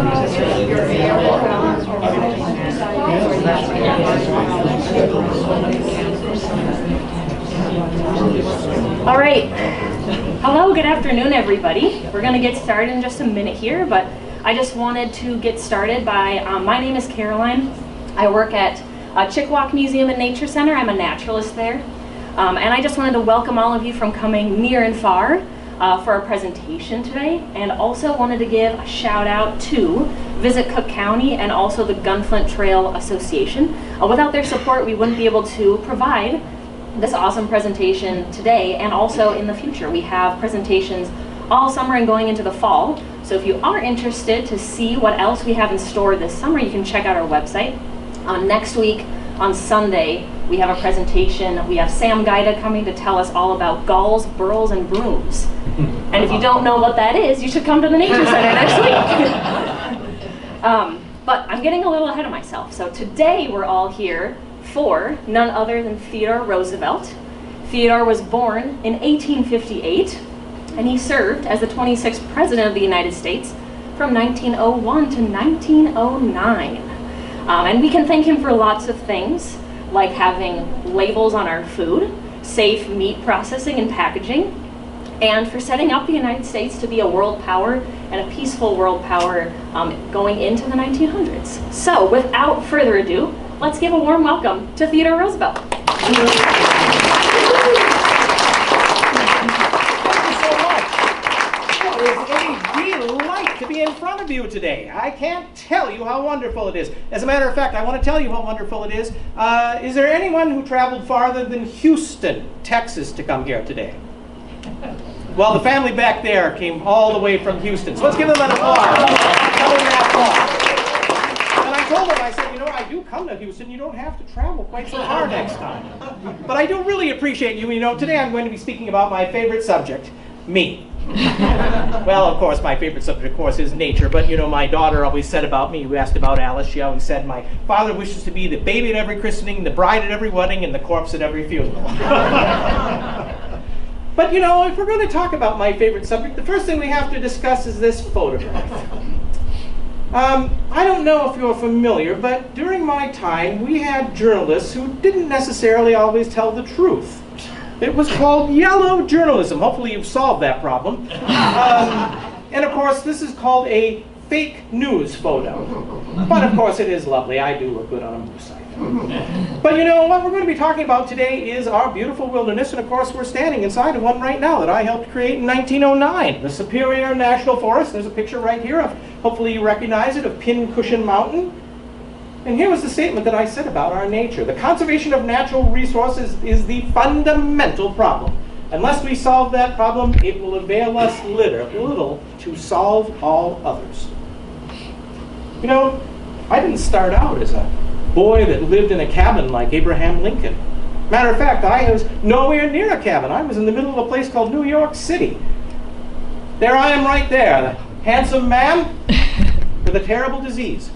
All right. Hello, good afternoon, everybody. We're going to get started in just a minute here, but I just wanted to get started by, my name is Caroline. I work at Chik-Wauk Museum and Nature Center. I'm a naturalist there. And I just wanted to welcome all of you from coming near and far for our presentation today, and also wanted to give a shout out to Visit Cook County and also the Gunflint Trail Association. Without their support, we wouldn't be able to provide this awesome presentation today and also in the future. We have presentations all summer and going into the fall. So if you are interested to see what else we have in store this summer, you can check out our website. Next week on Sunday, we have a presentation. We have Sam Gaida coming to tell us all about gulls, burls, and brooms. And if you don't know what that is, you should come to the Nature Center next week. But I'm getting a little ahead of myself. So today we're all here for none other than Theodore Roosevelt. Theodore was born in 1858, and he served as the 26th President of the United States from 1901 to 1909. And we can thank him for lots of things, like having labels on our food, safe meat processing and packaging, and for setting up the United States to be a world power and a peaceful world power going into the 1900s. So without further ado, let's give a warm welcome to Theodore Roosevelt. Thank you so much. Well, it is a delight to be in front of you today. I can't tell you how wonderful it is. As a matter of fact, I want to tell you how wonderful it is. Is there anyone who traveled farther than Houston, Texas to come here today? Well, the family back there came all the way from Houston. So let's give them an applause. And I told them, I said, you know, I do come to Houston. You don't have to travel quite so far next time. But I do really appreciate you. You know, today I'm going to be speaking about my favorite subject, me. Well, of course, my favorite subject, of course, is nature. But, you know, my daughter always said about me, you asked about Alice, she always said, my father wishes to be the baby at every christening, the bride at every wedding, and the corpse at every funeral. But, you know, if we're going to talk about my favorite subject, the first thing we have to discuss is this photograph. I don't know if you're familiar, but during my time, we had journalists who didn't necessarily always tell the truth. It was called yellow journalism. Hopefully you've solved that problem. And of course, this is called a fake news photo. But of course, it is lovely. I do look good on a moose site. But you know, what we're going to be talking about today is our beautiful wilderness, and of course we're standing inside of one right now that I helped create in 1909, the Superior National Forest. There's a picture right here of, hopefully you recognize it, of Pincushion Mountain. And here was the statement that I said about our nature. The conservation of natural resources is the fundamental problem. Unless we solve that problem, it will avail us little to solve all others. You know, I didn't start out as a boy that lived in a cabin like Abraham Lincoln. Matter of fact, I was nowhere near a cabin. I was in the middle of a place called New York City. There I am right there, the handsome man with a terrible disease.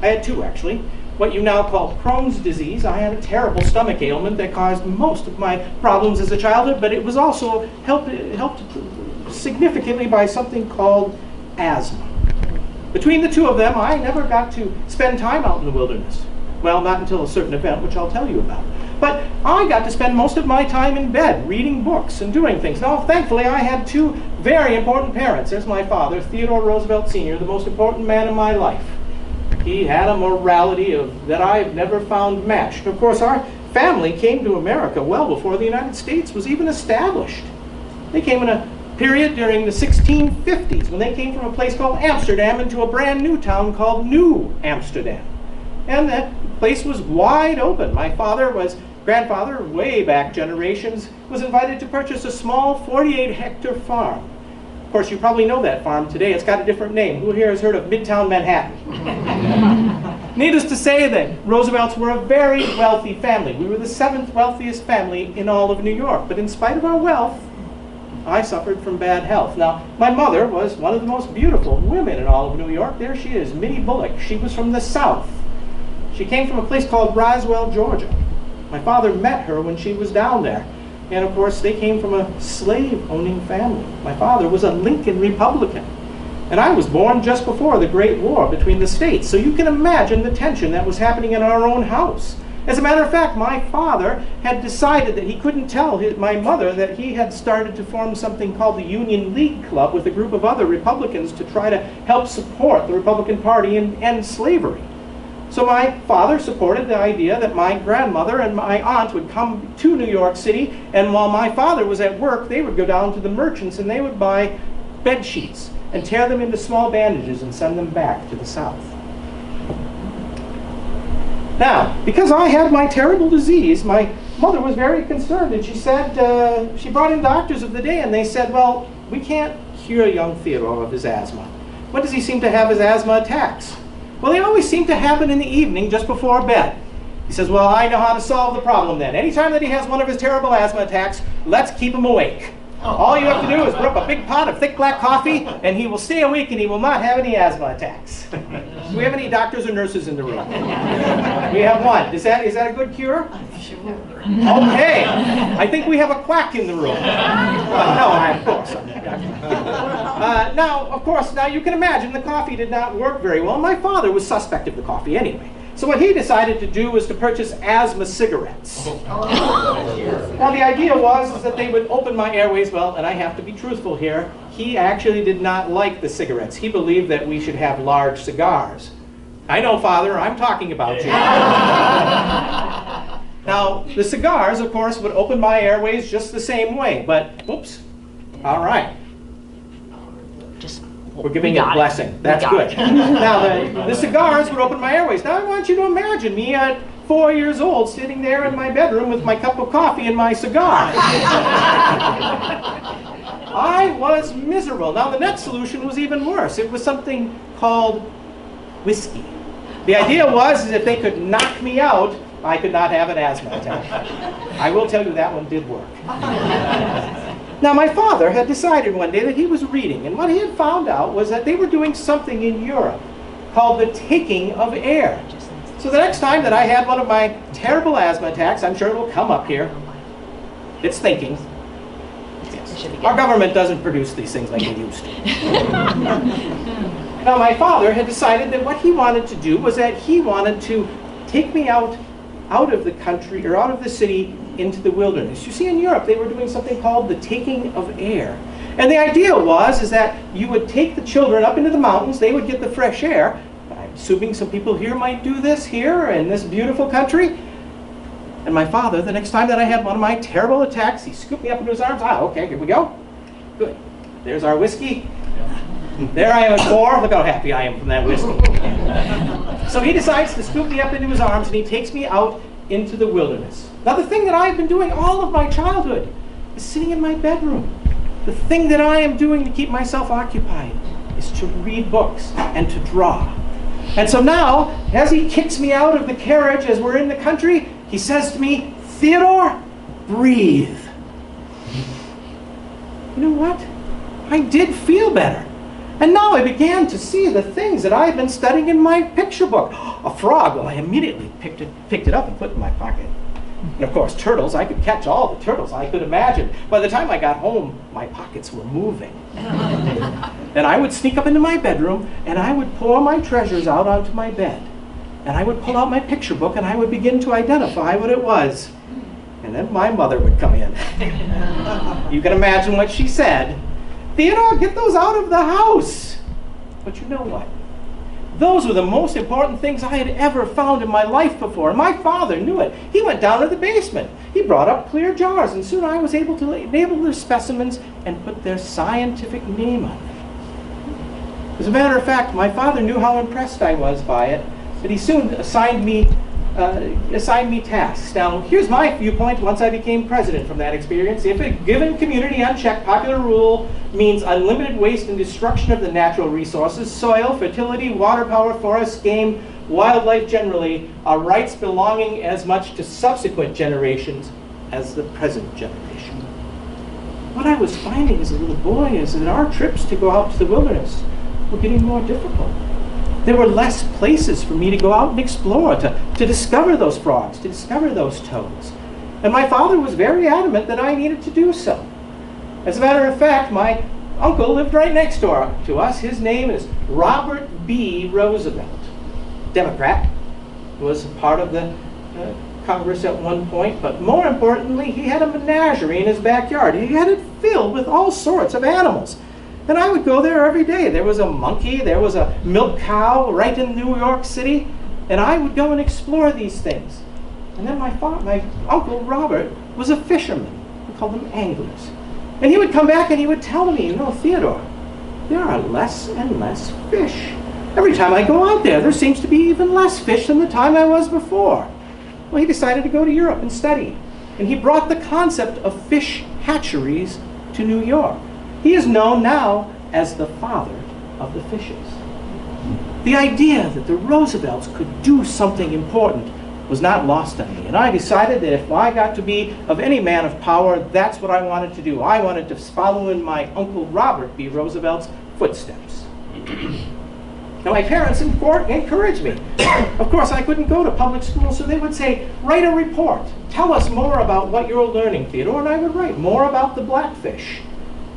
I had two, actually. What you now call Crohn's disease. I had a terrible stomach ailment that caused most of my problems as a childhood, but it was also helped significantly by something called asthma. Between the two of them, I never got to spend time out in the wilderness. Well, not until a certain event, which I'll tell you about. But I got to spend most of my time in bed, reading books and doing things. Now, thankfully, I had two very important parents. There's my father, Theodore Roosevelt Sr., the most important man in my life. He had a morality that I've never found matched. Of course, our family came to America well before the United States was even established. They came in a period during the 1650s when they came from a place called Amsterdam into a brand new town called New Amsterdam. And that place was wide open. My grandfather, way back generations, was invited to purchase a small 48-hectare farm. Of course, you probably know that farm today. It's got a different name. Who here has heard of Midtown Manhattan? Needless to say that Roosevelts were a very wealthy family. We were the 7th wealthiest family in all of New York. But in spite of our wealth, I suffered from bad health. Now, my mother was one of the most beautiful women in all of New York. There she is, Minnie Bullock. She was from the South. She came from a place called Roswell, Georgia. My father met her when she was down there. And of course, they came from a slave-owning family. My father was a Lincoln Republican. And I was born just before the Great War between the states, so you can imagine the tension that was happening in our own house. As a matter of fact, my father had decided that he couldn't tell my mother that he had started to form something called the Union League Club with a group of other Republicans to try to help support the Republican Party and end slavery. So my father supported the idea that my grandmother and my aunt would come to New York City, and while my father was at work, they would go down to the merchants and they would buy bed sheets and tear them into small bandages and send them back to the South. Now, because I had my terrible disease, my mother was very concerned, and she said, she brought in doctors of the day, and they said, well, we can't cure young Theodore of his asthma. When does he seem to have his asthma attacks? Well, they always seem to happen in the evening just before bed. He says, well, I know how to solve the problem then. Anytime that he has one of his terrible asthma attacks, let's keep him awake. All you have to do is brew up a big pot of thick black coffee, and he will stay awake and he will not have any asthma attacks. Do we have any doctors or nurses in the room? We have one. Is that a good cure? Sure. Okay. I think we have a quack in the room. No, of course. Now, of course, now you can imagine the coffee did not work very well. My father was suspect of the coffee anyway. So what he decided to do was to purchase asthma cigarettes. Now the idea was that they would open my airways. Well, and I have to be truthful here, he actually did not like the cigarettes. He believed that we should have large cigars. I know, Father, I'm talking about you. Now, the cigars, of course, would open my airways just the same way, but, oops, all right. We're giving it a blessing. That's good. Now, the cigars would open my airways. Now, I want you to imagine me at 4 years old sitting there in my bedroom with my cup of coffee and my cigar. I was miserable. Now, the next solution was even worse. It was something called whiskey. The idea was that if they could knock me out, I could not have an asthma attack. I will tell you that one did work. Now, my father had decided one day that he was reading, and what he had found out was that they were doing something in Europe called the taking of air. So the next time that I had one of my terrible asthma attacks, I'm sure it will come up here. It's thinking. Yes. Our government doesn't produce these things like they used to. Now, my father had decided that what he wanted to do was that he wanted to take me out of the country, or out of the city, into the wilderness. You see, in Europe, they were doing something called the taking of air. And the idea was that you would take the children up into the mountains, they would get the fresh air. I'm assuming some people here might do this here in this beautiful country. And my father, the next time that I had one of my terrible attacks, he scooped me up into his arms. Ah, okay, here we go. Good. There's our whiskey. There I am at 4. Look how happy I am from that whiskey. So he decides to scoop me up into his arms, and he takes me out into the wilderness. Now, the thing that I've been doing all of my childhood is sitting in my bedroom. The thing that I am doing to keep myself occupied is to read books and to draw. And so now, as he kicks me out of the carriage as we're in the country, he says to me, Theodore, breathe. You know what? I did feel better. And now I began to see the things that I had been studying in my picture book. A frog, well, I immediately picked it up and put it in my pocket. And of course, turtles, I could catch all the turtles I could imagine. By the time I got home, my pockets were moving. And I would sneak up into my bedroom, and I would pour my treasures out onto my bed. And I would pull out my picture book, and I would begin to identify what it was. And then my mother would come in. You can imagine what she said. Theodore, get those out of the house. But you know what? Those were the most important things I had ever found in my life before. And my father knew it. He went down to the basement. He brought up clear jars, and soon I was able to label their specimens and put their scientific name on them. As a matter of fact, my father knew how impressed I was by it, but he soon assigned me tasks. Now, here's my viewpoint once I became president from that experience. If a given community unchecked, popular rule means unlimited waste and destruction of the natural resources, soil, fertility, water power, forests, game, wildlife generally, are rights belonging as much to subsequent generations as the present generation. What I was finding as a little boy is that our trips to go out to the wilderness were getting more difficult. There were less places for me to go out and explore, to discover those frogs, to discover those toads. And my father was very adamant that I needed to do so. As a matter of fact, my uncle lived right next door to us. His name is Robert B. Roosevelt, Democrat, was part of the Congress at one point, but more importantly, he had a menagerie in his backyard. He had it filled with all sorts of animals. And I would go there every day. There was a monkey, there was a milk cow right in New York City, and I would go and explore these things. And then my Uncle Robert was a fisherman. We called them anglers. And he would come back and he would tell me, you know, Theodore, there are less and less fish. Every time I go out there seems to be even less fish than the time I was before. Well, he decided to go to Europe and study. And he brought the concept of fish hatcheries to New York. He is known now as the father of the fishes. The idea that the Roosevelts could do something important was not lost on me. And I decided that if I got to be of any man of power, that's what I wanted to do. I wanted to follow in my Uncle Robert B. Roosevelt's footsteps. Now, my parents encouraged me. Of course, I couldn't go to public school, so they would say, write a report. Tell us more about what you're learning, Theodore. And I would write more about the blackfish.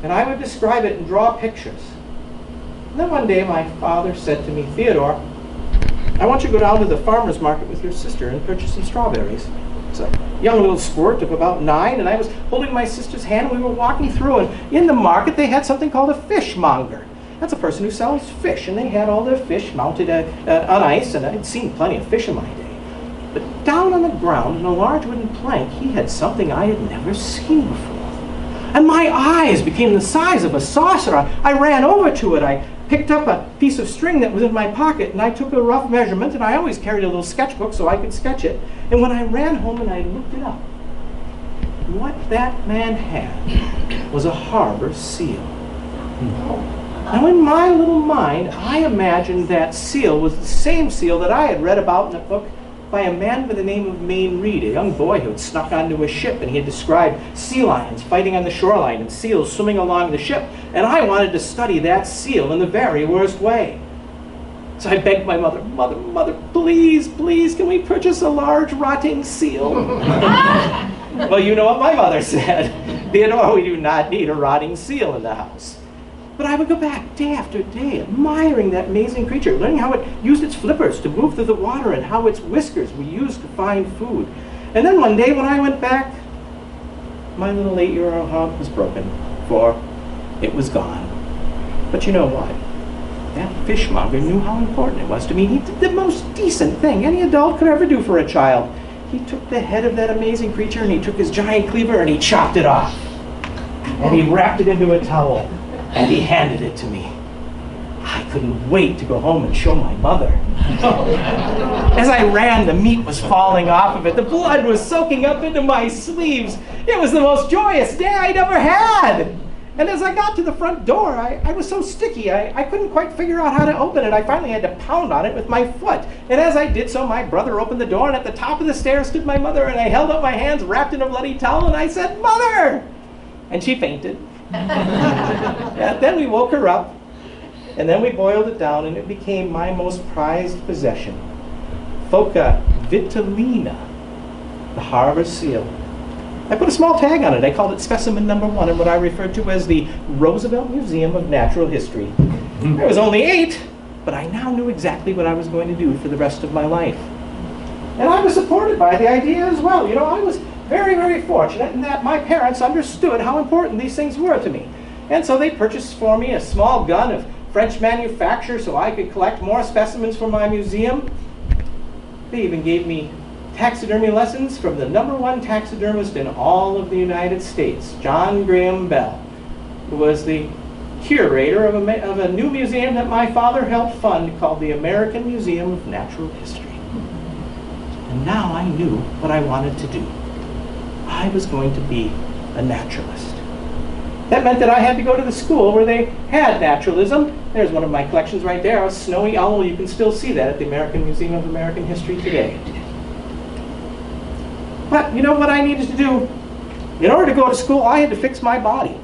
And I would describe it and draw pictures. And then one day, my father said to me, Theodore, I want you to go down to the farmer's market with your sister and purchase some strawberries. It's a young little squirt of about 9, and I was holding my sister's hand, and we were walking through, and in the market, they had something called a fishmonger. That's a person who sells fish, and they had all their fish mounted on ice, and I'd seen plenty of fish in my day. But down on the ground, in a large wooden plank, he had something I had never seen before. And my eyes became the size of a saucer. I ran over to it. I picked up a piece of string that was in my pocket, and I took a rough measurement, and I always carried a little sketchbook so I could sketch it. And when I ran home and I looked it up, what that man had was a harbor seal. Now, in my little mind, I imagined that seal was the same seal that I had read about in a book by a man by the name of Mayne Reid, a young boy who had snuck onto a ship, and he had described sea lions fighting on the shoreline and seals swimming along the ship. And I wanted to study that seal in the very worst way. So I begged my mother, Mother, please, can we purchase a large rotting seal? Well, you know what my mother said. Theodore, we do not need a rotting seal in the house. But I would go back day after day, admiring that amazing creature, learning how it used its flippers to move through the water and how its whiskers were used to find food. And then one day when I went back, my little 8-year-old heart was broken, for it was gone. But you know what? That fishmonger knew how important it was to me. He did the most decent thing any adult could ever do for a child. He took the head of that amazing creature and he took his giant cleaver and he chopped it off. And he wrapped it into a towel. And he handed it to me. I couldn't wait to go home and show my mother. As I ran, the meat was falling off of it. The blood was soaking up into my sleeves. It was the most joyous day I'd ever had. And as I got to the front door, I was so sticky, I couldn't quite figure out how to open it. I finally had to pound on it with my foot. And as I did so, my brother opened the door, and at the top of the stairs stood my mother, and I held up my hands wrapped in a bloody towel, and I said, Mother! And she fainted. Yeah, then we woke her up, and then we boiled it down, and it became my most prized possession. Phoca vitulina, the harbor seal. I put a small tag on it. I called it specimen number 1 in what I referred to as the Roosevelt Museum of Natural History. I was only 8, but I now knew exactly what I was going to do for the rest of my life. And I was supported by the idea as well. You know, I was very, very fortunate in that my parents understood how important these things were to me. And so they purchased for me a small gun of French manufacture so I could collect more specimens for my museum. They even gave me taxidermy lessons from the #1 taxidermist in all of the United States, John Graham Bell, who was the curator of a new museum that my father helped fund called the American Museum of Natural History. And now I knew what I wanted to do. I was going to be a naturalist. That meant that I had to go to the school where they had naturalism. There's one of my collections right there, a snowy owl. You can still see that at the American Museum of American History today. But you know what I needed to do? In order to go to school, I had to fix my body.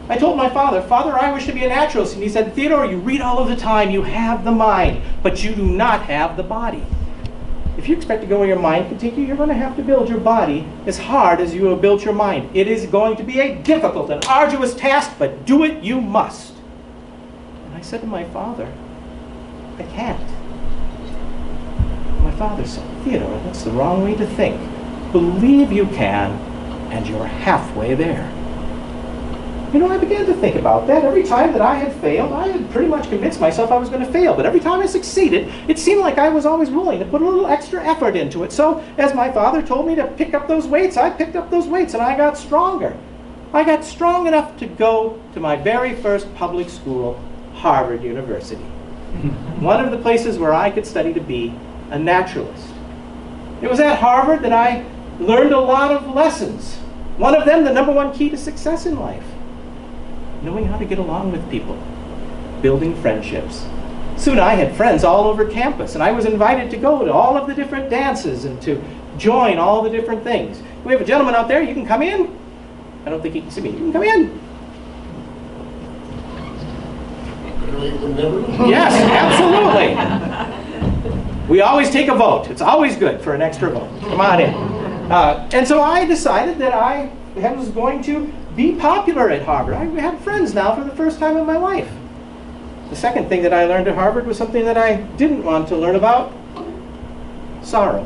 I told my father, Father, I wish to be a naturalist. And he said, Theodore, you read all of the time, you have the mind, but you do not have the body. If you expect to go where your mind can take you, you're going to have to build your body as hard as you have built your mind. It is going to be a difficult and arduous task, but do it you must. And I said to my father, I can't. My father said, Theodore, that's the wrong way to think. Believe you can, and you're halfway there. You know, I began to think about that. Every time that I had failed, I had pretty much convinced myself I was going to fail. But every time I succeeded, it seemed like I was always willing to put a little extra effort into it. So, as my father told me to pick up those weights, I picked up those weights and I got stronger. I got strong enough to go to my very first public school, Harvard University. One of the places where I could study to be a naturalist. It was at Harvard that I learned a lot of lessons. One of them, the number one key to success in life. Knowing how to get along with people, building friendships. Soon I had friends all over campus, and I was invited to go to all of the different dances and to join all the different things. We have a gentleman out there, you can come in. I don't think he can see me, you can come in. Yes, absolutely. We always take a vote. It's always good for an extra vote. Come on in. And so I decided that I was going to be popular at Harvard. I had friends now for the first time in my life. The second thing that I learned at Harvard was something that I didn't want to learn about: sorrow.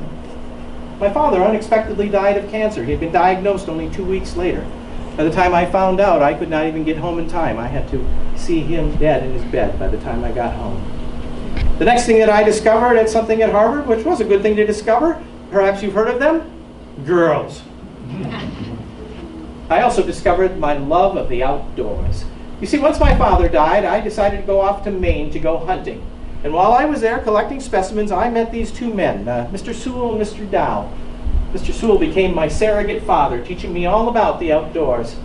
My father unexpectedly died of cancer. He had been diagnosed only 2 weeks later. By the time I found out, I could not even get home in time. I had to see him dead in his bed by the time I got home. The next thing that I discovered at something at Harvard, which was a good thing to discover, perhaps you've heard of them, girls. I also discovered my love of the outdoors. You see, once my father died, I decided to go off to Maine to go hunting. And while I was there collecting specimens, I met these two men, Mr. Sewell and Mr. Dow. Mr. Sewell became my surrogate father, teaching me all about the outdoors.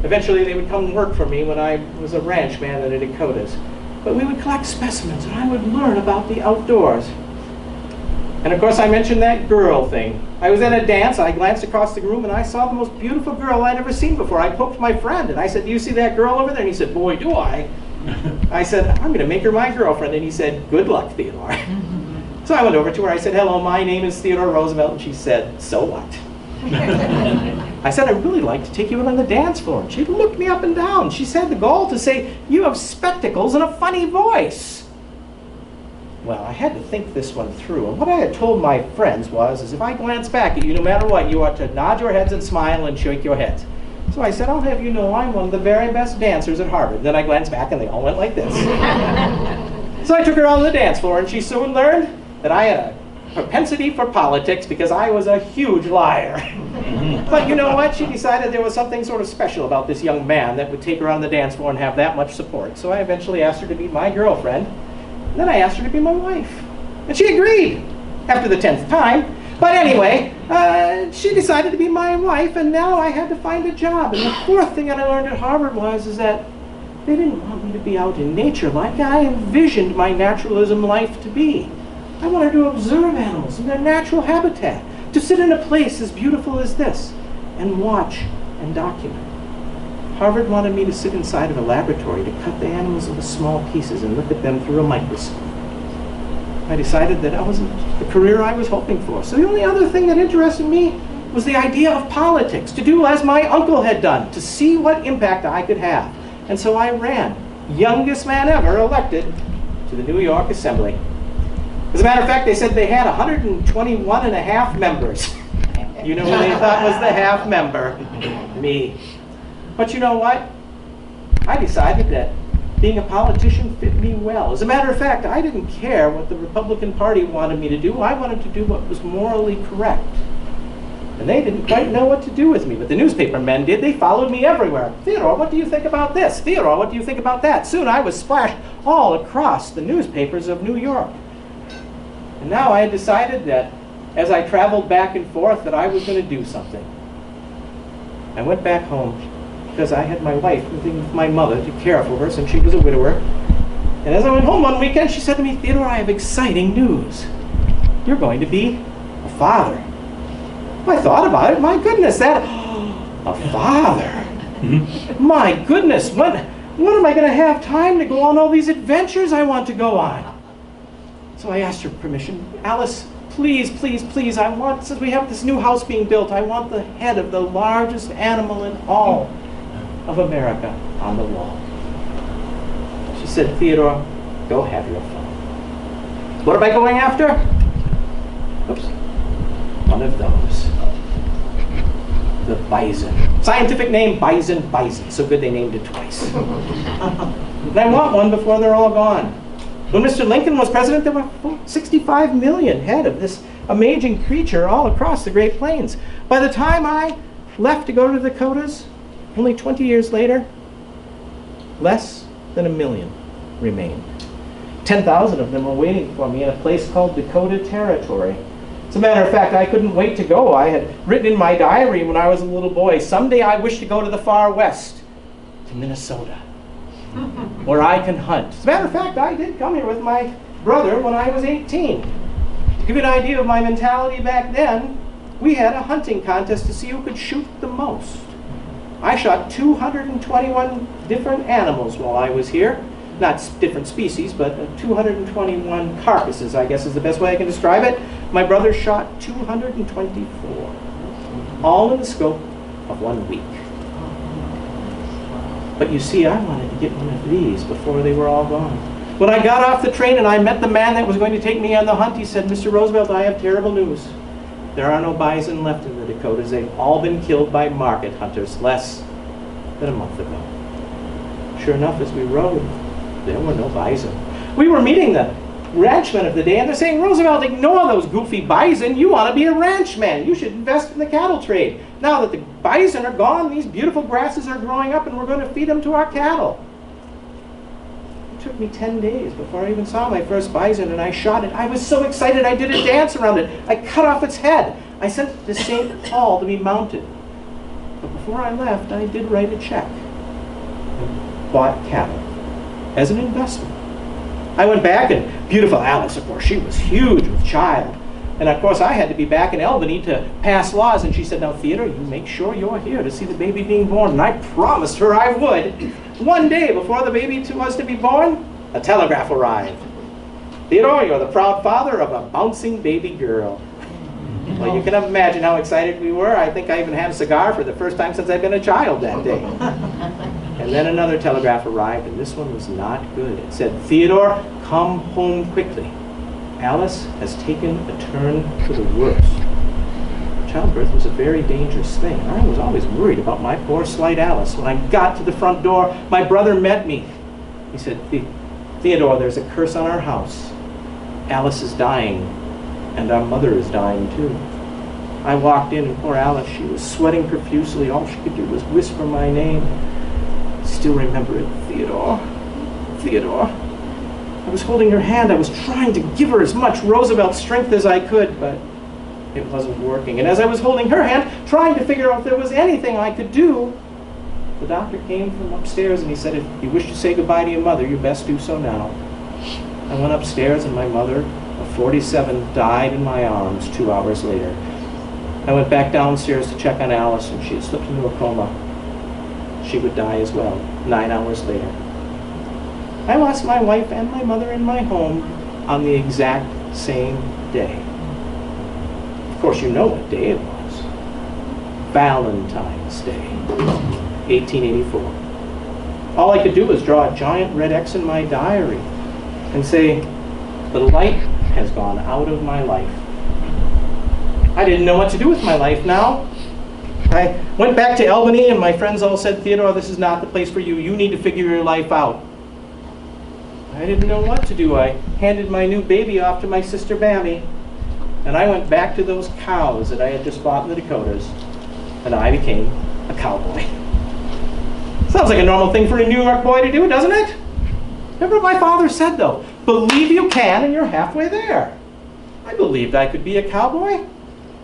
Eventually, they would come work for me when I was a ranchman in the Dakotas. But we would collect specimens, and I would learn about the outdoors. And of course, I mentioned that girl thing. I was at a dance, I glanced across the room, and I saw the most beautiful girl I'd ever seen before. I poked my friend, and I said, "Do you see that girl over there?" And he said, "Boy, do I." I said, "I'm going to make her my girlfriend." And he said, "Good luck, Theodore." So I went over to her, I said, "Hello, my name is Theodore Roosevelt." And she said, "So what?" I said, "I'd really like to take you out on the dance floor." And she looked me up and down. She said the goal to say, "You have spectacles and a funny voice." Well, I had to think this one through. And what I had told my friends was, if I glance back at you, no matter what, you ought to nod your heads and smile and shake your heads. So I said, "I'll have you know I'm one of the very best dancers at Harvard." Then I glanced back and they all went like this. So I took her on the dance floor, and she soon learned that I had a propensity for politics because I was a huge liar. But you know what? She decided there was something sort of special about this young man that would take her on the dance floor and have that much support. So I eventually asked her to be my girlfriend. And then I asked her to be my wife. And she agreed after the 10th time. But anyway, she decided to be my wife, and now I had to find a job. And the fourth thing that I learned at Harvard was that they didn't want me to be out in nature like I envisioned my naturalism life to be. I wanted to observe animals in their natural habitat, to sit in a place as beautiful as this and watch and document. Harvard wanted me to sit inside of a laboratory to cut the animals into small pieces and look at them through a microscope. I decided that wasn't the career I was hoping for. So the only other thing that interested me was the idea of politics, to do as my uncle had done, to see what impact I could have. And so I ran, youngest man ever elected to the New York Assembly. As a matter of fact, they said they had 121 and a half members. You know who they thought was the half member? Me. But you know what? I decided that being a politician fit me well. As a matter of fact, I didn't care what the Republican Party wanted me to do. I wanted to do what was morally correct. And they didn't quite know what to do with me, but the newspaper men did. They followed me everywhere. "Theodore, what do you think about this? Theodore, what do you think about that?" Soon I was splashed all across the newspapers of New York. And now I had decided that as I traveled back and forth that I was going to do something. I went back home because I had my wife living with my mother to care for her since she was a widower. And as I went home one weekend, she said to me, "Theodore, I have exciting news. You're going to be a father." I thought about it. My goodness, a father. My goodness, when am I going to have time to go on all these adventures I want to go on? So I asked her permission. Alice, please, please, please, I want, since we have this new house being built, I want the head of the largest animal in all of America on the wall. She said, Theodore, go have your fun. What am I going after? Oops. One of those. The bison. Scientific name, bison. So good they named it twice. And I want one before they're all gone. When Mr. Lincoln was president, there were 65 million head of this amazing creature all across the Great Plains. By the time I left to go to the Dakotas, only 20 years later, less than 1 million remained. 10,000 of them were waiting for me in a place called Dakota Territory. As a matter of fact, I couldn't wait to go. I had written in my diary when I was a little boy, someday I wish to go to the far west, to Minnesota, where I can hunt. As a matter of fact, I did come here with my brother when I was 18. To give you an idea of my mentality back then, we had a hunting contest to see who could shoot the most. I shot 221 different animals while I was here. Not different species, but 221 carcasses, I guess is the best way I can describe it. My brother shot 224, all in the scope of 1 week. But you see, I wanted to get one of these before they were all gone. When I got off the train and I met the man that was going to take me on the hunt, he said, Mr. Roosevelt, I have terrible news. There are no bison left in the Dakotas. They've all been killed by market hunters less than a month ago. Sure enough, as we rode, there were no bison. We were meeting the ranchmen of the day, and they're saying, Roosevelt, ignore those goofy bison. You want to be a ranchman. You should invest in the cattle trade. Now that the bison are gone, these beautiful grasses are growing up, and we're going to feed them to our cattle. It took me 10 days before I even saw my first bison, and I shot it. I was so excited, I did a dance around it. I cut off its head. I sent it to St. Paul to be mounted. But before I left, I did write a check and bought cattle as an investment. I went back, and beautiful Alice, of course, she was huge with child. And of course, I had to be back in Albany to pass laws. And she said, now, Theodore, you make sure you're here to see the baby being born. And I promised her I would. One day before the baby was to be born, a telegraph arrived. Theodore, you're the proud father of a bouncing baby girl. Well, you can imagine how excited we were. I think I even had a cigar for the first time since I'd been a child that day. And then another telegraph arrived, and this one was not good. It said, Theodore, come home quickly. Alice has taken a turn for the worse. Childbirth was a very dangerous thing. I was always worried about my poor slight Alice. When I got to the front door, my brother met me. He said, Theodore, there's a curse on our house. Alice is dying, and our mother is dying too. I walked in, and poor Alice, she was sweating profusely. All she could do was whisper my name. I still remember it, Theodore, Theodore. I was holding her hand. I was trying to give her as much Roosevelt strength as I could, but it wasn't working. And as I was holding her hand, trying to figure out if there was anything I could do, the doctor came from upstairs and he said, if you wish to say goodbye to your mother, you best do so now. I went upstairs and my mother, of 47, died in my arms 2 hours later. I went back downstairs to check on Alice, and she had slipped into a coma. She would die as well 9 hours later. I lost my wife and my mother in my home on the exact same day. Of course, you know what day it was. Valentine's Day, 1884. All I could do was draw a giant red X in my diary and say, the light has gone out of my life. I didn't know what to do with my life now. I went back to Albany, and my friends all said, Theodore, this is not the place for you. You need to figure your life out. I didn't know what to do. I handed my new baby off to my sister Bammy, and I went back to those cows that I had just bought in the Dakotas, and I became a cowboy. Sounds like a normal thing for a New York boy to do, doesn't it? Remember what my father said, though? Believe you can, and you're halfway there. I believed I could be a cowboy.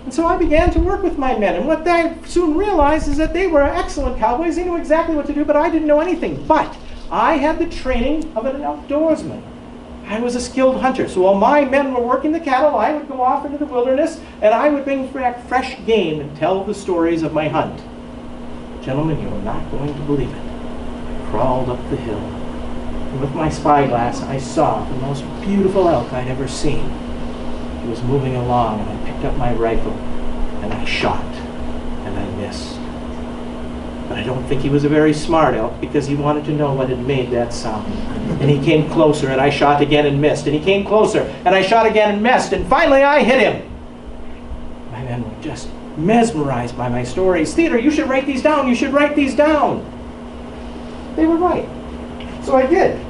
And so I began to work with my men, and what I soon realized is that they were excellent cowboys. They knew exactly what to do, but I didn't know anything. But I had the training of an outdoorsman. I was a skilled hunter, so while my men were working the cattle, I would go off into the wilderness, and I would bring back fresh game and tell the stories of my hunt. Gentlemen, you are not going to believe it. I crawled up the hill, And with my spyglass, I saw the most beautiful elk I'd ever seen. He was moving along, and I picked up my rifle, and I shot, and I missed. But I don't think he was a very smart elk, because he wanted to know what had made that sound. And he came closer, and I shot again and missed. And he came closer, and I shot again and missed. And finally I hit him. My men were just mesmerized by my stories. Theodore, you should write these down. You should write these down. They were right. So I did.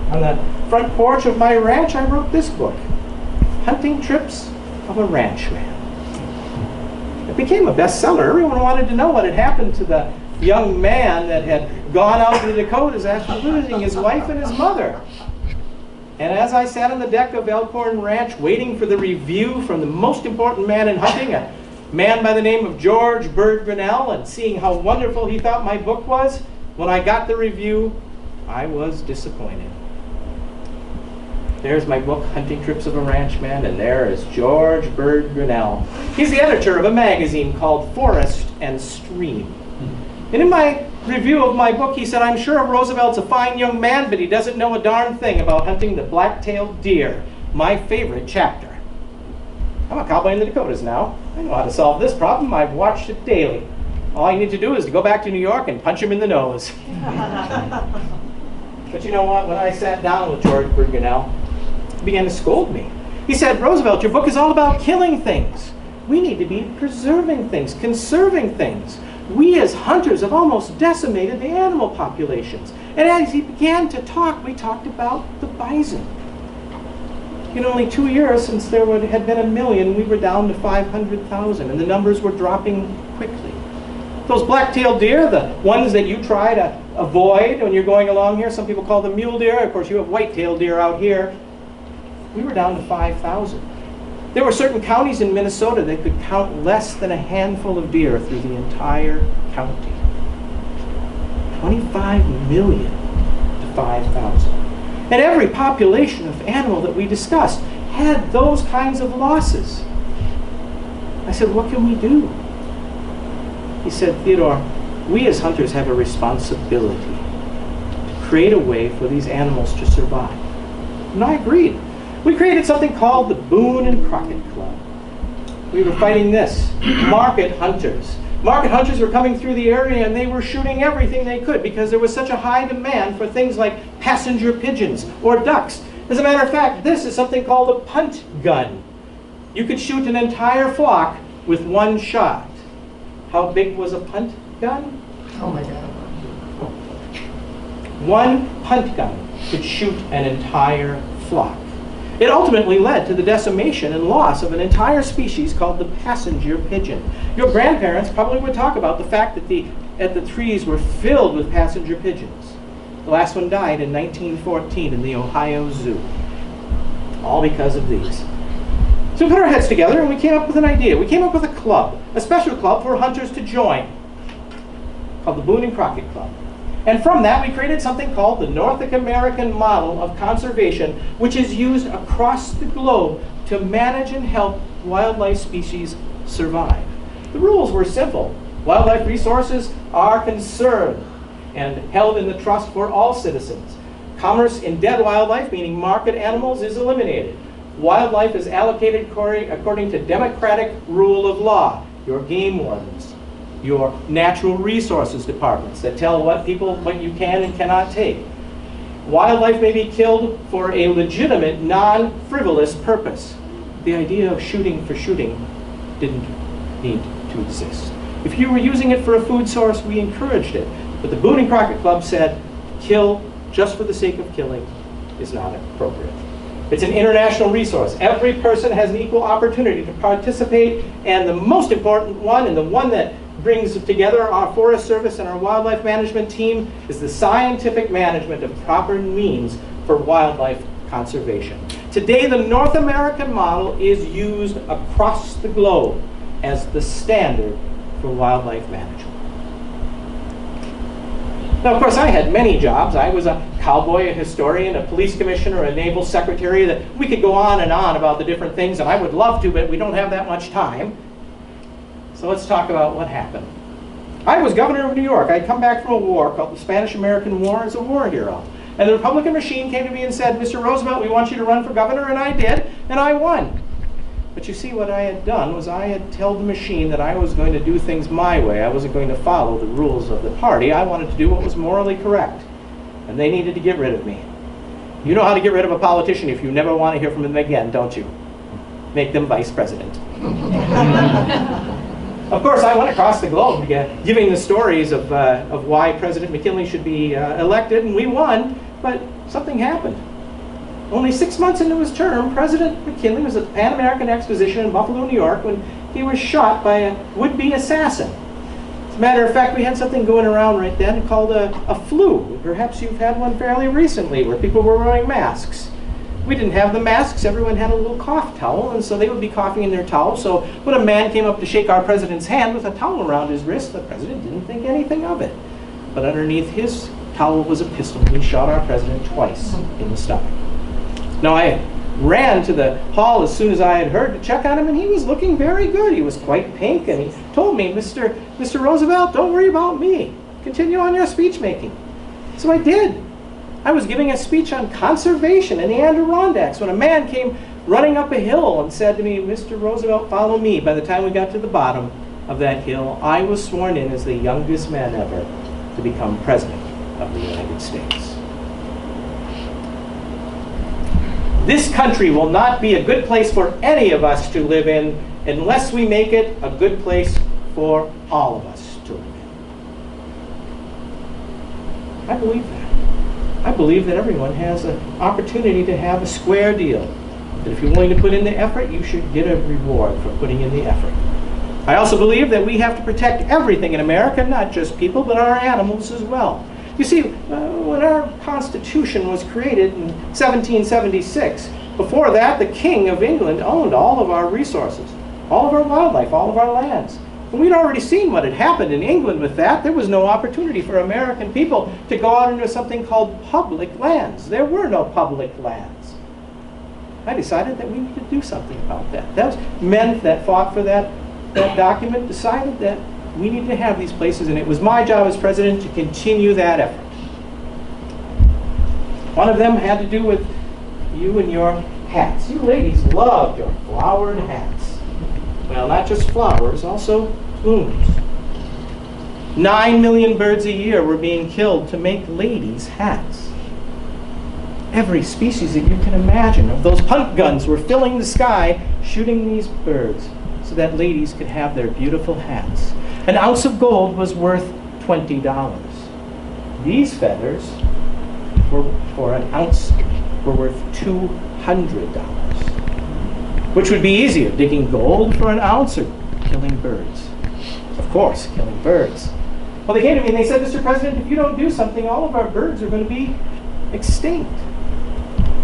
On the front porch of my ranch, I wrote this book, Hunting Trips of a Ranchman. It became a bestseller. Everyone wanted to know what had happened to the young man that had gone out to the Dakotas after losing his wife and his mother. And as I sat on the deck of Elkhorn Ranch waiting for the review from the most important man in hunting, a man by the name of George Bird Grinnell, and seeing how wonderful he thought my book was, when I got the review, I was disappointed. There's my book, Hunting Trips of a Ranchman, and there is George Bird Grinnell. He's the editor of a magazine called Forest and Stream. And in my review of my book, he said, I'm sure Roosevelt's a fine young man, but he doesn't know a darn thing about hunting the black-tailed deer, my favorite chapter. I'm a cowboy in the Dakotas now. I know how to solve this problem. I've watched it daily. All I need to do is to go back to New York and punch him in the nose. But you know what? When I sat down with George Bird Grinnell, he began to scold me. He said, Roosevelt, your book is all about killing things. We need to be preserving things, conserving things. We as hunters have almost decimated the animal populations. And as he began to talk, we talked about the bison. In only 2 years since there had been 1 million, we were down to 500,000, and the numbers were dropping quickly. Those black-tailed deer, the ones that you try to avoid when you're going along here, some people call them mule deer. Of course, you have white-tailed deer out here. We were down to 5,000. There were certain counties in Minnesota that could count less than a handful of deer through the entire county. 25 million to 5,000. And every population of animal that we discussed had those kinds of losses. I said, what can we do? He said, Theodore, we as hunters have a responsibility to create a way for these animals to survive. And I agreed. We created something called the Boone and Crockett Club. We were fighting this, market hunters. Market hunters were coming through the area and they were shooting everything they could because there was such a high demand for things like passenger pigeons or ducks. As a matter of fact, this is something called a punt gun. You could shoot an entire flock with one shot. How big was a punt gun? Oh my God. One punt gun could shoot an entire flock. It ultimately led to the decimation and loss of an entire species called the passenger pigeon. Your grandparents probably would talk about the fact that the trees were filled with passenger pigeons. The last one died in 1914 in the Ohio Zoo. All because of these. So we put our heads together and we came up with an idea. We came up with a club, a special club for hunters to join, called the Boone and Crockett Club. And from that, we created something called the North American Model of Conservation, which is used across the globe to manage and help wildlife species survive. The rules were simple. Wildlife resources are conserved and held in the trust for all citizens. Commerce in dead wildlife, meaning market animals, is eliminated. Wildlife is allocated according to democratic rule of law. Your game wardens, your natural resources departments that tell what you can and cannot take. Wildlife may be killed for a legitimate, non-frivolous purpose. The idea of shooting for shooting didn't need to exist. If you were using it for a food source, we encouraged it. But the Boone and Crockett Club said, kill just for the sake of killing is not appropriate. It's an international resource. Every person has an equal opportunity to participate, and the most important one, and the one that brings together our Forest Service and our wildlife management team, is the scientific management of proper means for wildlife conservation. Today, the North American model is used across the globe as the standard for wildlife management. Now, of course, I had many jobs. I was a cowboy, a historian, a police commissioner, a naval secretary. That we could go on and on about the different things, and I would love to, but we don't have that much time. So let's talk about what happened. I was governor of New York. I'd come back from a war called the Spanish-American War as a war hero. And the Republican machine came to me and said, Mr. Roosevelt, we want you to run for governor, and I did, and I won. But you see, what I had done was I had told the machine that I was going to do things my way. I wasn't going to follow the rules of the party. I wanted to do what was morally correct. And they needed to get rid of me. You know how to get rid of a politician if you never want to hear from them again, don't you? Make them vice president. Of course, I went across the globe giving the stories of why President McKinley should be elected, and we won, but something happened. Only 6 months into his term, President McKinley was at the Pan American Exposition in Buffalo, New York, when he was shot by a would-be assassin. As a matter of fact, we had something going around right then called a flu. Perhaps you've had one fairly recently, where people were wearing masks. We didn't have the masks. Everyone had a little cough towel, and so they would be coughing in their towel. So when a man came up to shake our president's hand with a towel around his wrist, the president didn't think anything of it. But underneath his towel was a pistol, and he shot our president twice in the stomach. Now, I ran to the hall as soon as I had heard to check on him, and he was looking very good. He was quite pink, and he told me, Mr. Roosevelt, don't worry about me. Continue on your speech making. So I did. I was giving a speech on conservation in the Adirondacks when a man came running up a hill and said to me, Mr. Roosevelt, follow me. By the time we got to the bottom of that hill, I was sworn in as the youngest man ever to become president of the United States. This country will not be a good place for any of us to live in unless we make it a good place for all of us to live in. I believe that. I believe that everyone has an opportunity to have a square deal. That if you're willing to put in the effort, you should get a reward for putting in the effort. I also believe that we have to protect everything in America, not just people, but our animals as well. You see, when our Constitution was created in 1776, before that, the King of England owned all of our resources, all of our wildlife, all of our lands. And we'd already seen what had happened in England with that. There was no opportunity for American people to go out into something called public lands. There were no public lands. I decided that we needed to do something about that. Men that fought for that document decided that we need to have these places, and it was my job as president to continue that effort. One of them had to do with you and your hats. You ladies loved your flowered hats. Well, not just flowers, also plumes. 9 million birds a year were being killed to make ladies' hats. Every species that you can imagine of those punt guns were filling the sky, shooting these birds so that ladies could have their beautiful hats. An ounce of gold was worth $20. These feathers for an ounce were worth $200. Which would be easier, digging gold for an ounce or killing birds? Of course, killing birds. Well, they came to me and they said, Mr. President, if you don't do something, all of our birds are going to be extinct.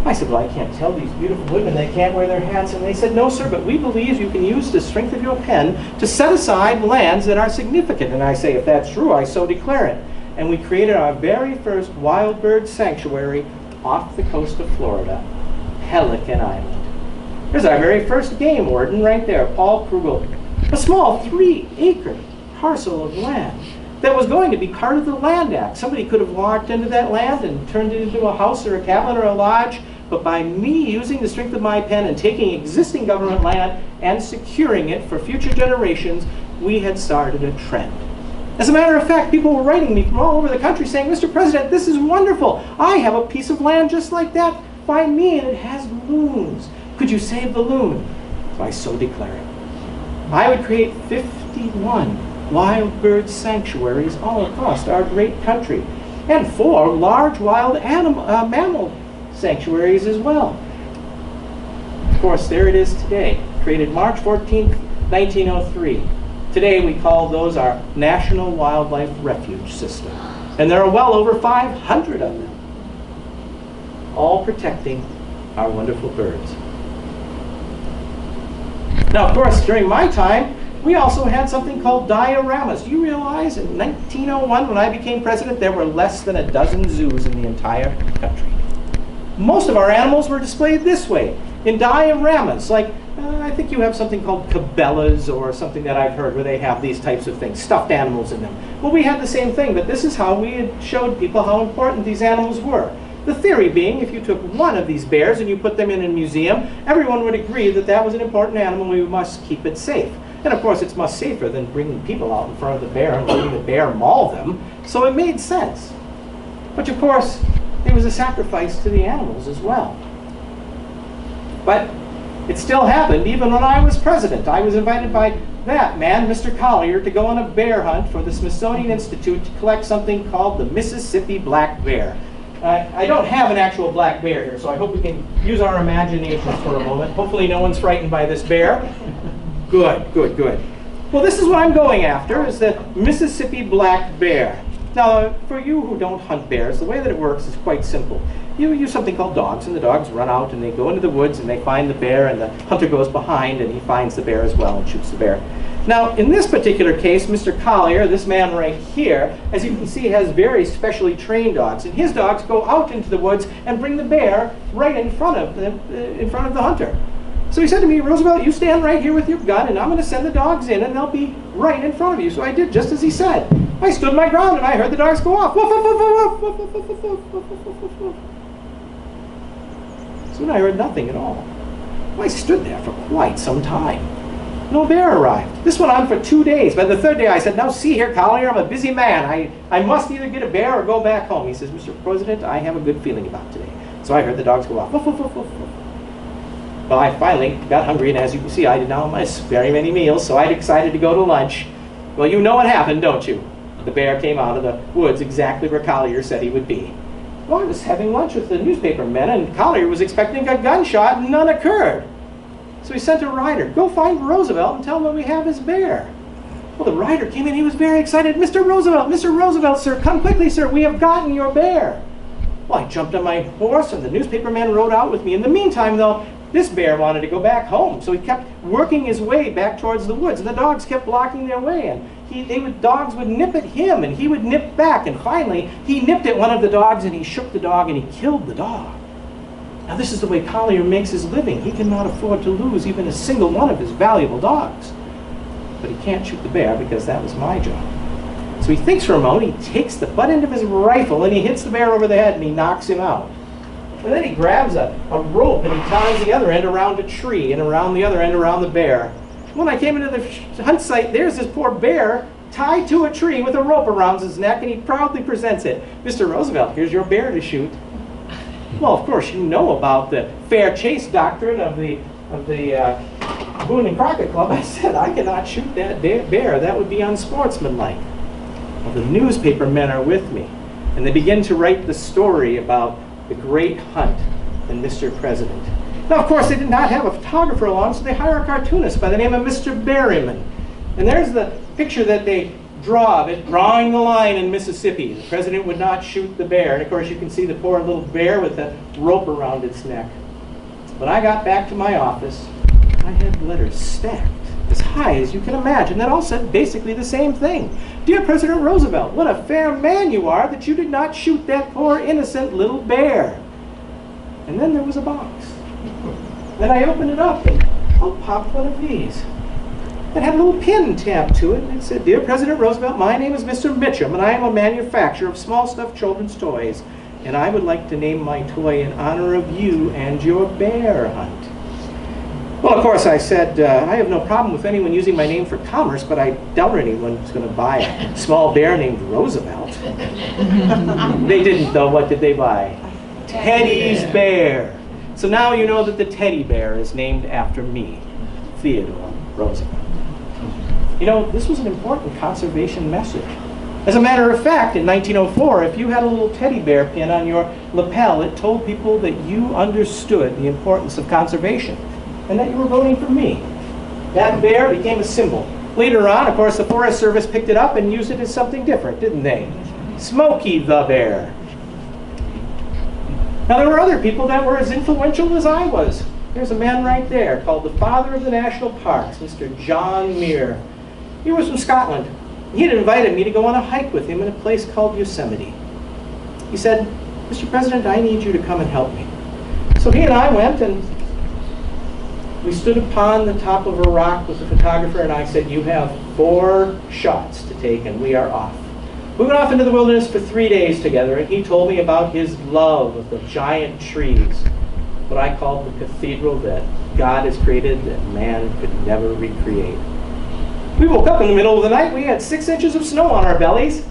I said, well, I can't tell these beautiful women they can't wear their hats. And they said, no, sir, but we believe you can use the strength of your pen to set aside lands that are significant. And I say, if that's true, I so declare it. And we created our very first wild bird sanctuary off the coast of Florida, Pelican Island. There's our very first game warden right there, Paul Krugel. A small 3-acre parcel of land that was going to be part of the Land Act. Somebody could have walked into that land and turned it into a house or a cabin or a lodge, but by me using the strength of my pen and taking existing government land and securing it for future generations, we had started a trend. As a matter of fact, people were writing me from all over the country saying, Mr. President, this is wonderful. I have a piece of land just like that by me, and it has loons. Could you save the loon? So I so declare it. I would create 51 wild bird sanctuaries all across our great country, and 4 large wild mammal sanctuaries as well. Of course, there it is today, created March 14th, 1903. Today we call those our National Wildlife Refuge System. And there are well over 500 of them, all protecting our wonderful birds. Now, of course, during my time, we also had something called dioramas. Do you realize in 1901, when I became president, there were less than a dozen zoos in the entire country. Most of our animals were displayed this way, in dioramas, like I think you have something called cabela's or something that I've heard where they have these types of things, stuffed animals in them. Well, we had the same thing, but this is how we had showed people how important these animals were. The theory being, if you took one of these bears and you put them in a museum, everyone would agree that that was an important animal and we must keep it safe. And of course, it's much safer than bringing people out in front of the bear and letting the bear maul them, so it made sense. But of course, it was a sacrifice to the animals as well. But it still happened even when I was president. I was invited by that man, Mr. Collier, to go on a bear hunt for the Smithsonian Institute to collect something called the Mississippi black bear. I don't have an actual black bear here, so I hope we can use our imaginations for a moment. Hopefully no one's frightened by this bear. Good, good, good. Well, this is what I'm going after, is the Mississippi black bear. Now, for you who don't hunt bears, the way that it works is quite simple. You use something called dogs, and the dogs run out and they go into the woods and they find the bear, and the hunter goes behind and he finds the bear as well and shoots the bear. Now, in this particular case, Mr. Collier, this man right here, as you can see, has very specially trained dogs, and his dogs go out into the woods and bring the bear right in front of the hunter. So he said to me, Roosevelt, you stand right here with your gun, and I'm going to send the dogs in, and they'll be right in front of you. So I did just as he said. I stood my ground, and I heard the dogs go off. Woof, woof, woof, woof, woof, woof, woof, woof, woof, woof, woof, woof, woof. Soon I heard nothing at all. I stood there for quite some time. No bear arrived. This went on for 2 days. By the third day, I said, now see here, Collier, I'm a busy man. I must either get a bear or go back home. He says, Mr. President, I have a good feeling about today. So I heard the dogs go off. Woof, woof, woof, woof, woof. Well, I finally got hungry, and as you can see, I did not miss very many meals, so I decided to go to lunch. Well, you know what happened, don't you? The bear came out of the woods exactly where Collier said he would be. Well, I was having lunch with the newspaper men, and Collier was expecting a gunshot, and none occurred. So he sent a rider, go find Roosevelt and tell him that we have his bear. Well, the rider came in, he was very excited. Mr. Roosevelt, sir, come quickly, sir, we have gotten your bear. Well, I jumped on my horse, and the newspaper man rode out with me. In the meantime, though, this bear wanted to go back home, so he kept working his way back towards the woods, and the dogs kept blocking their way, and dogs would nip at him, and he would nip back, and finally, he nipped at one of the dogs, and he shook the dog, and he killed the dog. Now, this is the way Collier makes his living. He cannot afford to lose even a single one of his valuable dogs. But he can't shoot the bear because that was my job. So he thinks for a moment, he takes the butt end of his rifle, and he hits the bear over the head, and he knocks him out. And then he grabs a rope and he ties the other end around a tree and around the other end around the bear. When I came into the hunt site, there's this poor bear tied to a tree with a rope around his neck, and he proudly presents it. Mr. Roosevelt, here's your bear to shoot. Well, of course, you know about the fair chase doctrine of the Boone and Crockett Club. I said, I cannot shoot that bear. That would be unsportsmanlike. Well, the newspaper men are with me, and they begin to write the story about the great hunt and Mr. President. Now, of course, they did not have a photographer along, so they hire a cartoonist by the name of Mr. Berryman. And there's the picture that they draw of it, drawing the line in Mississippi. The president would not shoot the bear. And of course, you can see the poor little bear with the rope around its neck. When I got back to my office, I had letters stacked as high as you can imagine that all said basically the same thing. Dear President Roosevelt, what a fair man you are that you did not shoot that poor innocent little bear. And then there was a box. Then I opened it up and out popped one of these. It had a little pin tapped to it, and it said, Dear President Roosevelt, my name is Mr. Mitchum, and I am a manufacturer of small stuffed children's toys, and I would like to name my toy in honor of you and your bear hunt. Well, of course, I said, I have no problem with anyone using my name for commerce, but I doubt anyone's going to buy a small bear named Roosevelt. They didn't, though. What did they buy? Teddy's bear. So now you know that the teddy bear is named after me, Theodore Roosevelt. You know, this was an important conservation message. As a matter of fact, in 1904, if you had a little teddy bear pin on your lapel, it told people that you understood the importance of conservation and that you were voting for me. That bear became a symbol. Later on, of course, the Forest Service picked it up and used it as something different, didn't they? Smokey the Bear. Now, there were other people that were as influential as I was. There's a man right there called the father of the national parks, Mr. John Muir. He was from Scotland. He had invited me to go on a hike with him in a place called Yosemite. He said, Mr. President, I need you to come and help me. So he and I went, and we stood upon the top of a rock with the photographer, and I said, you have 4 shots to take, and we are off. We went off into the wilderness for 3 days together, and he told me about his love of the giant trees, what I call the cathedral that God has created that man could never recreate. We woke up in the middle of the night. We had 6 inches of snow on our bellies.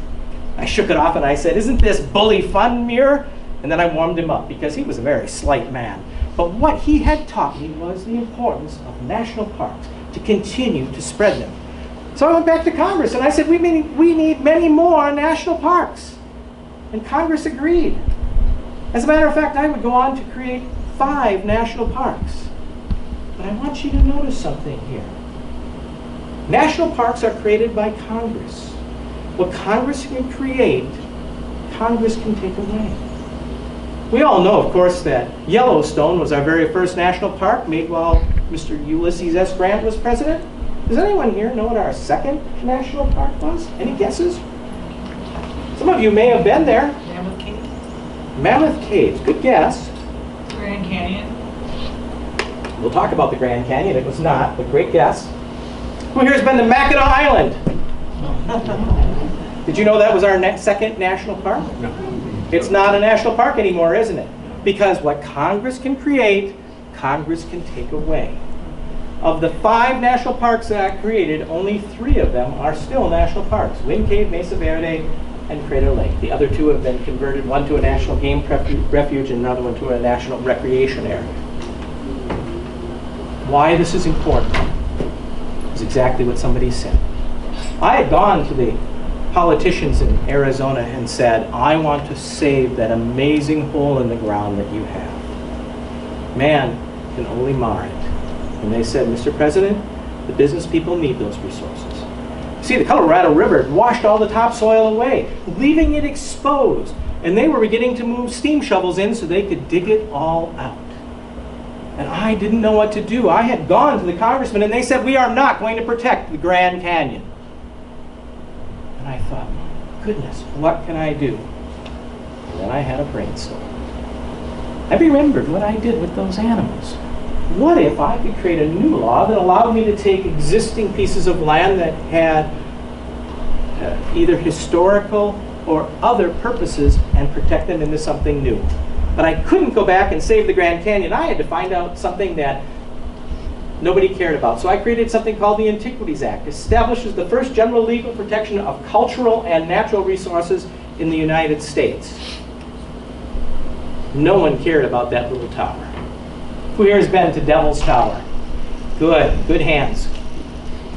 I shook it off and I said, "Isn't this bully fun, Muir?" And then I warmed him up because he was a very slight man. But what he had taught me was the importance of national parks, to continue to spread them. So I went back to Congress and I said, we need many more national parks. And Congress agreed. As a matter of fact, I would go on to create 5 national parks. But I want you to notice something here. National parks are created by Congress. What Congress can create, Congress can take away. We all know, of course, that Yellowstone was our very first national park, made while Mr. Ulysses S. Grant was president. Does anyone here know what our second national park was? Any guesses? Some of you may have been there. Mammoth Caves. Mammoth Caves, good guess. Grand Canyon. We'll talk about the Grand Canyon. It was not, but great guess. Who here has been to Mackinac Island? Did you know that was our second national park? No. It's not a national park anymore, isn't it? Because what Congress can create, Congress can take away. Of the 5 national parks that I created, only 3 of them are still national parks. Wind Cave, Mesa Verde, and Crater Lake. The other 2 have been converted, one to a national game refuge and another one to a national recreation area. Why this is important is exactly what somebody said. I had gone to the politicians in Arizona and said, I want to save that amazing hole in the ground that you have. Man can only mar it. And they said, Mr. President, the business people need those resources. See, the Colorado River washed all the topsoil away, leaving it exposed. And they were beginning to move steam shovels in so they could dig it all out. And I didn't know what to do. I had gone to the congressman and they said, we are not going to protect the Grand Canyon. And I thought, goodness, what can I do? And then I had a brainstorm. I remembered what I did with those animals. What if I could create a new law that allowed me to take existing pieces of land that had either historical or other purposes and protect them into something new? But I couldn't go back and save the Grand Canyon. I had to find out something that nobody cared about. So I created something called the Antiquities Act. It establishes the first general legal protection of cultural and natural resources in the United States. No one cared about that little tower. Who here has been to Devil's Tower? Good hands.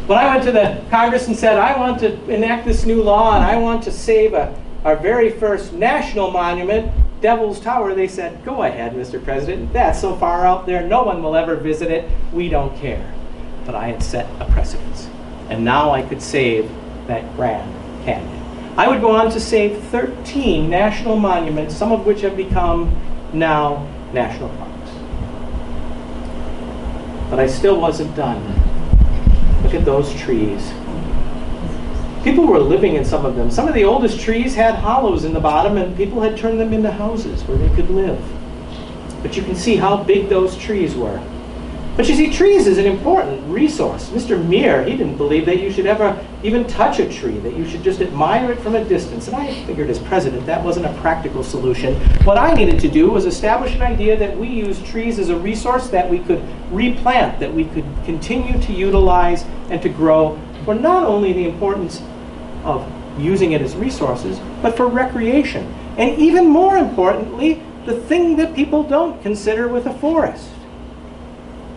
When I went to the Congress and said, I want to enact this new law and I want to save our very first national monument, Devil's Tower, they said, go ahead, Mr. President. That's so far out there, no one will ever visit it. We don't care. But I had set a precedence. And now I could save that Grand Canyon. I would go on to save 13 national monuments, some of which have become now national parks. But I still wasn't done. Look at those trees. People were living in some of them. Some of the oldest trees had hollows in the bottom and people had turned them into houses where they could live. But you can see how big those trees were. But you see, trees is an important resource. Mr. Muir, he didn't believe that you should ever even touch a tree, that you should just admire it from a distance. And I figured as president that wasn't a practical solution. What I needed to do was establish an idea that we use trees as a resource that we could replant, that we could continue to utilize and to grow for not only the importance of using it as resources, but for recreation. And even more importantly, the thing that people don't consider with a forest.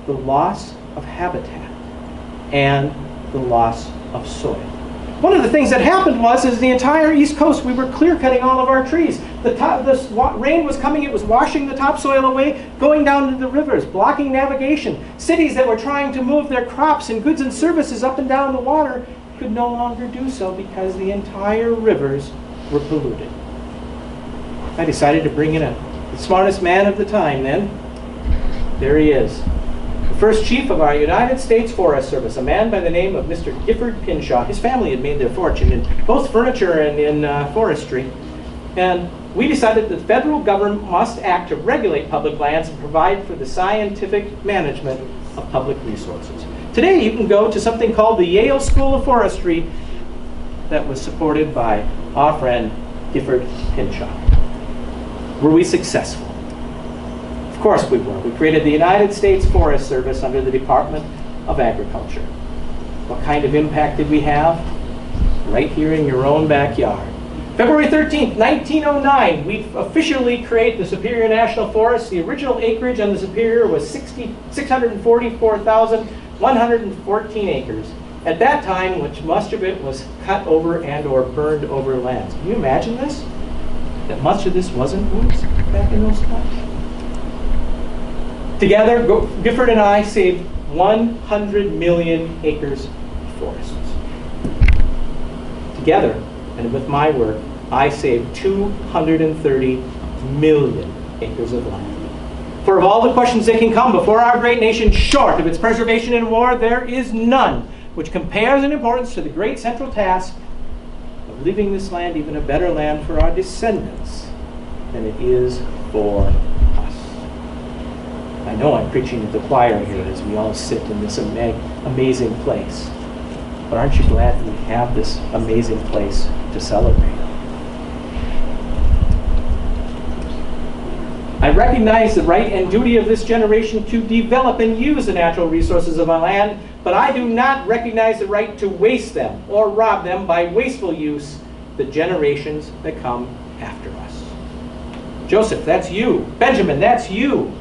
The loss of habitat and the loss of soil. One of the things that happened was the entire East Coast, we were clear cutting all of our trees. The rain was coming, it was washing the topsoil away, going down to the rivers, blocking navigation. Cities that were trying to move their crops and goods and services up and down the water could no longer do so because the entire rivers were polluted. I decided to bring in the smartest man of the time then. There he is. First chief of our United States Forest Service, a man by the name of Mr. Gifford Pinshaw. His family had made their fortune in both furniture and in forestry. And we decided that the federal government must act to regulate public lands and provide for the scientific management of public resources. Today you can go to something called the Yale School of Forestry that was supported by our friend Gifford Pinchot. Were we successful? Of course we were. We created the United States Forest Service under the Department of Agriculture. What kind of impact did we have? Right here in your own backyard. February 13th, 1909, we officially create the Superior National Forest. The original acreage on the Superior was 644,114 acres. At that time, which much of it was cut over and or burned over lands. Can you imagine this? That much of this wasn't woods back in those times? Together, Gifford and I saved 100 million acres of forests. Together, and with my work, I saved 230 million acres of land. For of all the questions that can come before our great nation, short of its preservation in war, there is none which compares in importance to the great central task of leaving this land even a better land for our descendants than it is for us. I know I'm preaching to the choir here as we all sit in this amazing place. But aren't you glad we have this amazing place to celebrate? I recognize the right and duty of this generation to develop and use the natural resources of our land, but I do not recognize the right to waste them or rob them by wasteful use the generations that come after us. Joseph, that's you. Benjamin, that's you.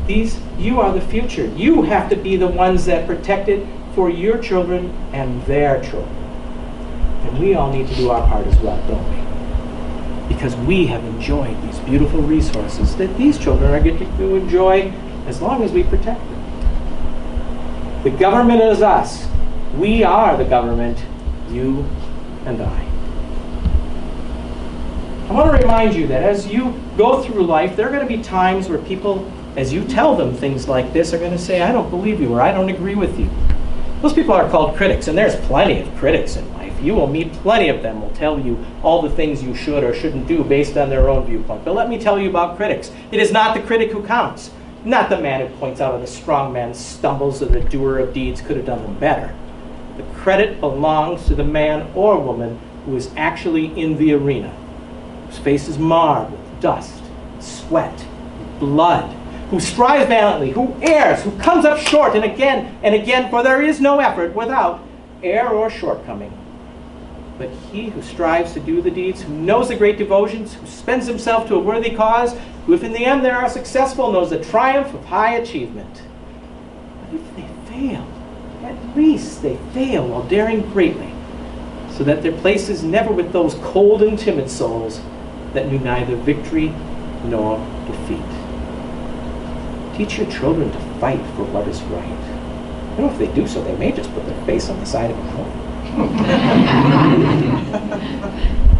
You are the future. You have to be the ones that protect it for your children and their children. And we all need to do our part as well, don't we? Because we have enjoyed these beautiful resources that these children are going to enjoy as long as we protect them. The government is us. We are the government, you and I. I want to remind you that as you go through life, there are going to be times where people, as you tell them things like this, are going to say, I don't believe you, or I don't agree with you. Those people are called critics, and there's plenty of critics in life. You will meet plenty of them will tell you all the things you should or shouldn't do based on their own viewpoint. But let me tell you about critics. It is not the critic who counts, not the man who points out the strong man's stumbles or the doer of deeds could have done them better. The credit belongs to the man or woman who is actually in the arena, whose face is marred with dust, sweat, blood, who strives valiantly, who errs, who comes up short and again, for there is no effort without error or shortcoming. But he who strives to do the deeds, who knows the great devotions, who spends himself to a worthy cause, who if in the end they are successful, knows the triumph of high achievement. But if they fail, at least they fail while daring greatly, so that their place is never with those cold and timid souls that knew neither victory nor defeat. Teach your children to fight for what is right. I know if they do so, they may just put their face on the side of a coin.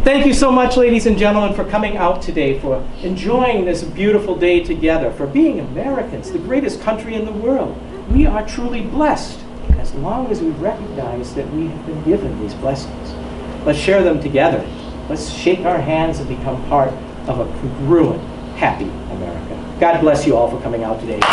Thank you so much, ladies and gentlemen, for coming out today, for enjoying this beautiful day together, for being Americans, the greatest country in the world. We are truly blessed as long as we recognize that we have been given these blessings. Let's share them together. Let's shake our hands and become part of a congruent, happy America. God bless you all for coming out today. I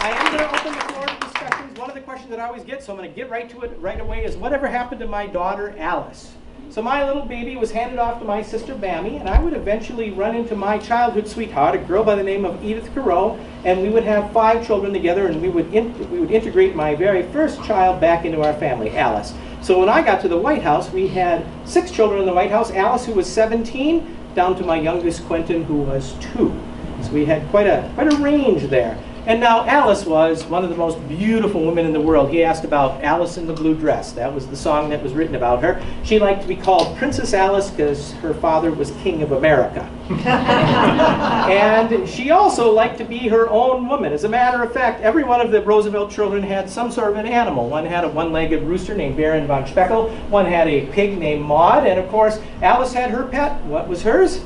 am going to open the floor to discussions. One of the questions that I always get, so I'm going to get right to it right away, is whatever happened to my daughter, Alice? So my little baby was handed off to my sister, Bammy, and I would eventually run into my childhood sweetheart, a girl by the name of Edith Carew, and we would have 5 children together, and we would integrate my very first child back into our family, Alice. So when I got to the White House, we had 6 children in the White House, Alice, who was 17, down to my youngest, Quentin, who was 2. So we had quite a range there. And now Alice was one of the most beautiful women in the world. He asked about Alice in the Blue Dress. That was the song that was written about her. She liked to be called Princess Alice because her father was King of America. And she also liked to be her own woman. As a matter of fact, every one of the Roosevelt children had some sort of an animal. One had a one-legged rooster named Baron von Speckel. One had a pig named Maud. And of course, Alice had her pet. What was hers?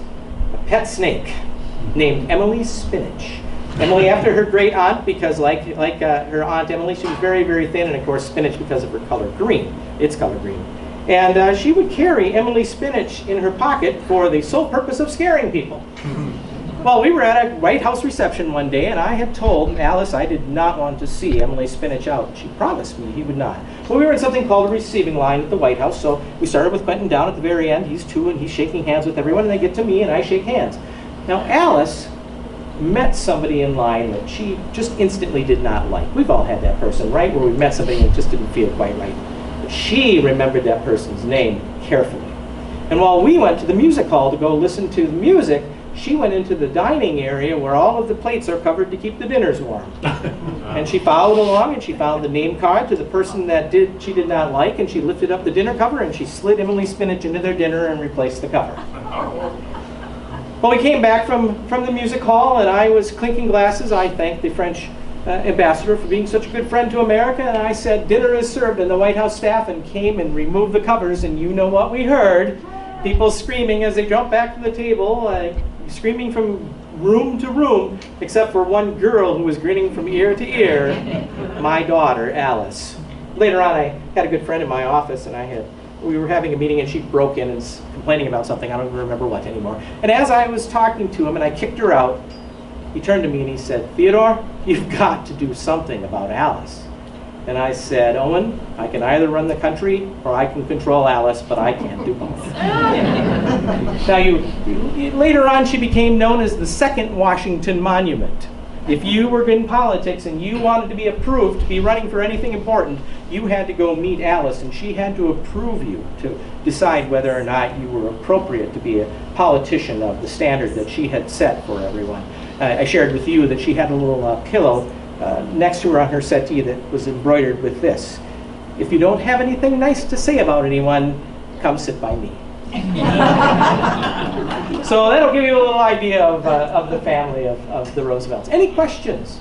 A pet snake named Emily Spinach. Emily after her great aunt, because like her aunt Emily, she was very, very thin, and of course spinach because of her color green. It's color green. And she would carry Emily Spinach in her pocket for the sole purpose of scaring people. Well, we were at a White House reception one day, and I had told Alice I did not want to see Emily Spinach out. She promised me he would not. Well, we were in something called a receiving line at the White House, so we started with Quentin down at the very end. He's two, and he's shaking hands with everyone, and they get to me, and I shake hands. Now, Alice met somebody in line that she just instantly did not like. We've all had that person, right? Where we met somebody and it just didn't feel quite right. But she remembered that person's name carefully. And while we went to the music hall to go listen to the music, she went into the dining area where all of the plates are covered to keep the dinners warm. And she followed along and she found the name card to the person that she did not like, and she lifted up the dinner cover and she slid Emily Spinach into their dinner and replaced the cover. Well, we came back from the music hall, and I was clinking glasses. I thanked the French ambassador for being such a good friend to America, and I said, "Dinner is served," and the White House staff came and removed the covers, and you know what we heard. People screaming as they jumped back to the table, screaming from room to room, except for one girl who was grinning from ear to ear, my daughter, Alice. Later on, I had a good friend in my office, and we were having a meeting, and she broke in and was complaining about something. I don't even remember what anymore. And as I was talking to him and I kicked her out, he turned to me and he said, "Theodore, you've got to do something about Alice." And I said, "Owen, I can either run the country or I can control Alice, but I can't do both." Now, later on, she became known as the Second Washington Monument. If you were in politics and you wanted to be approved to be running for anything important, you had to go meet Alice, and she had to approve you to decide whether or not you were appropriate to be a politician of the standard that she had set for everyone. I shared with you that she had a little pillow next to her on her settee that was embroidered with this: "If you don't have anything nice to say about anyone, come sit by me." So that'll give you a little idea of the family of the Roosevelts. Any questions?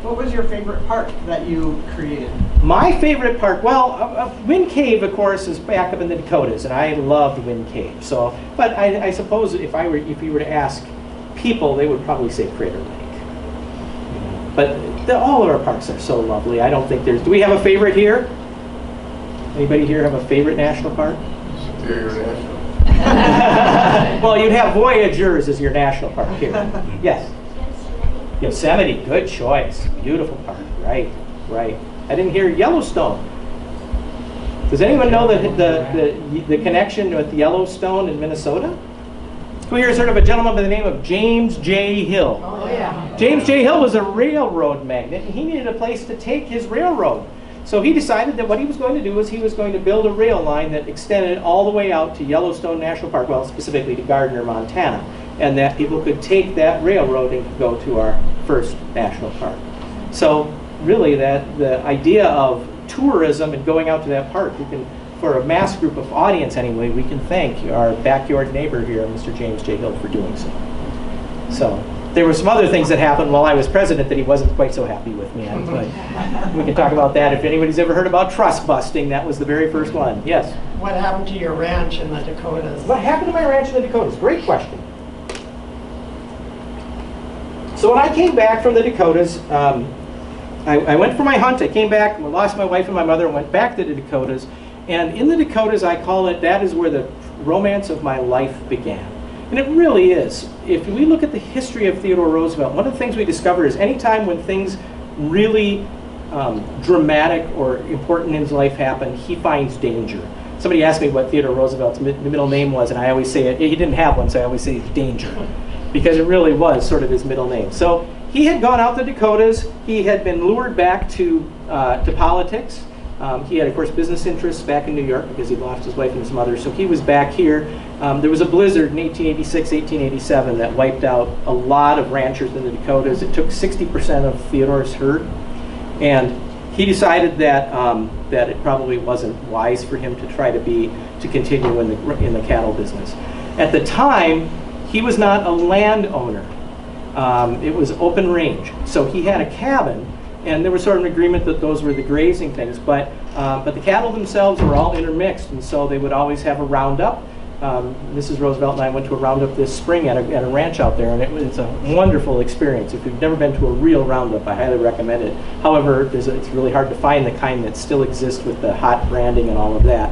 What was your favorite park that you created? My favorite park, well, Wind Cave, of course, is back up in the Dakotas, and I loved Wind Cave. So, but I suppose if you were to ask people, they would probably say Crater Lake. But all of our parks are so lovely. I don't think there's. Do we have a favorite here? Anybody here have a favorite national park? Superior National. Well, you'd have Voyageurs as your national park here. Yes. Yosemite, good choice. Beautiful park. Right. I didn't hear Yellowstone. Does anyone know the connection with Yellowstone in Minnesota? Who here has heard of a gentleman by the name of James J. Hill? Oh, yeah. James J. Hill was a railroad magnate, and he needed a place to take his railroad. So he decided that what he was going to do was he was going to build a rail line that extended all the way out to Yellowstone National Park, well, specifically to Gardner, Montana, and that people could take that railroad and go to our first national park. So really the idea of tourism and going out to that park, for a mass group of audience anyway, we can thank our backyard neighbor here, Mr. James J. Hill, for doing so. So there were some other things that happened while I was president that he wasn't quite so happy with me on, but we can talk about that. If anybody's ever heard about trust busting, that was the very first one. Yes? What happened to your ranch in the Dakotas? What happened to my ranch in the Dakotas? Great question. So when I came back from the Dakotas, I went for my hunt. I came back, lost my wife and my mother, and went back to the Dakotas. And in the Dakotas, I call it, that is where the romance of my life began. And it really is. If we look at the history of Theodore Roosevelt, one of the things we discover is anytime when things really dramatic or important in his life happen, he finds danger. Somebody asked me what Theodore Roosevelt's middle name was, and I always say he didn't have one, so I always say Danger, because it really was sort of his middle name. So he had gone out to the Dakotas. He had been lured back to politics. He had, of course, business interests back in New York because he'd lost his wife and his mother. So he was back here. There was a blizzard in 1886, 1887 that wiped out a lot of ranchers in the Dakotas. It took 60% of Theodore's herd. And he decided that that it probably wasn't wise for him to try to continue in the cattle business. At the time, he was not a landowner. It was open range. So he had a cabin. And there was sort of an agreement that those were the grazing things, but the cattle themselves were all intermixed, and so they would always have a roundup. Mrs. Roosevelt and I went to a roundup this spring at a ranch out there, and it's a wonderful experience. If you've never been to a real roundup, I highly recommend it. However, it's really hard to find the kind that still exists with the hot branding and all of that.